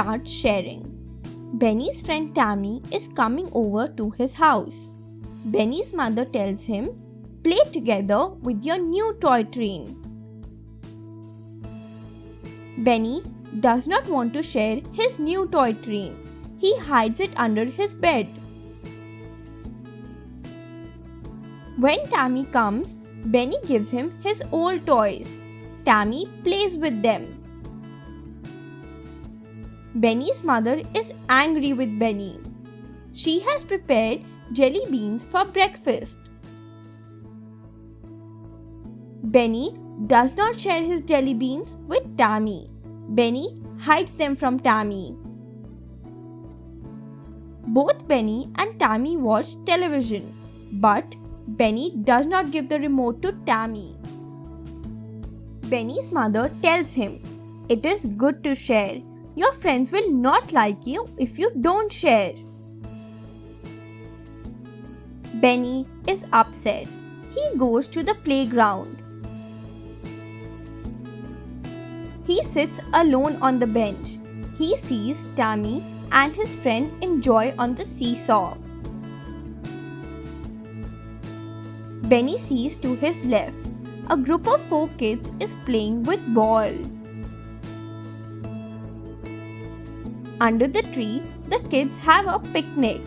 start sharing. Benny's friend Tammy is coming over to his house. Benny's mother tells him, "Play together with your new toy train." Benny does not want to share his new toy train. He hides it under his bed. When Tammy comes, Benny gives him his old toys. Tammy plays with them. Benny's mother is angry with Benny. She has prepared jelly beans for breakfast. Benny does not share his jelly beans with Tammy. Benny hides them from Tammy. Both Benny and Tammy watch television, but Benny does not give the remote to Tammy. Benny's mother tells him, "It is good to share. Your friends will not like you if you don't share." Benny is upset. He goes to the playground. He sits alone on the bench. He sees Tammy and his friend enjoy on the seesaw. Benny sees to his left. A group of 4 kids is playing with ball. Under the tree, the kids have a picnic.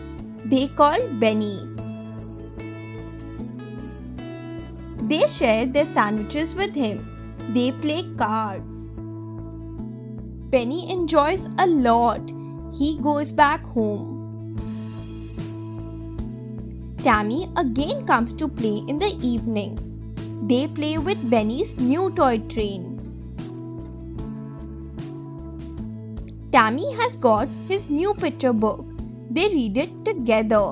They call Benny. They share their sandwiches with him. They play cards. Benny enjoys a lot. He goes back home. Tammy again comes to play in the evening. They play with Benny's new toy train. Tammy has got his new picture book. They read it together.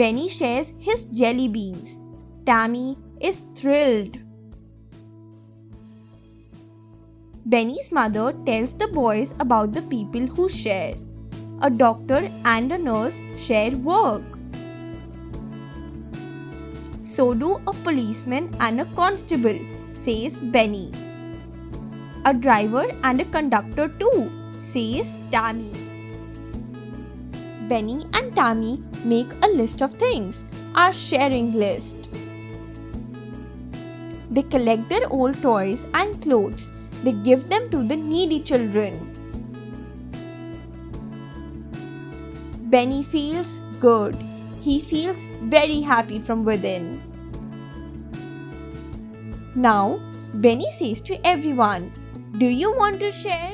Benny shares his jelly beans. Tammy is thrilled. Benny's mother tells the boys about the people who share. A doctor and a nurse share work. So do a policeman and a constable, says Benny. A driver and a conductor too, says Tammy. Benny and Tammy make a list of things, a sharing list. They collect their old toys and clothes. They give them to the needy children. Benny feels good. He feels very happy from within. Now, Benny says to everyone, "Do you want to share?"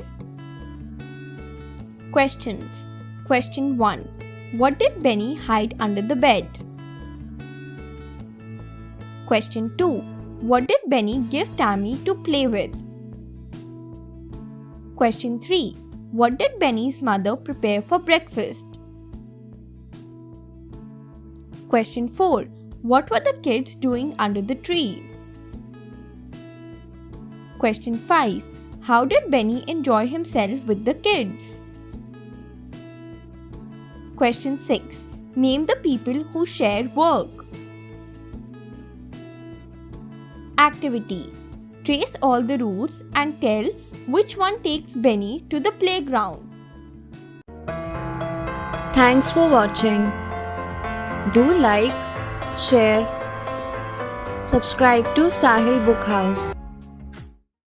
Questions. Question 1. What did Benny hide under the bed? Question 2. What did Benny give Tammy to play with? Question 3. What did Benny's mother prepare for breakfast? Question 4. What were the kids doing under the tree? Question 5. How did Benny enjoy himself with the kids? Question 6. Name the people who share work. Activity. Trace all the routes and tell which one takes Benny to the playground. Thanks for watching. Do like, share, subscribe to Sahil Book House.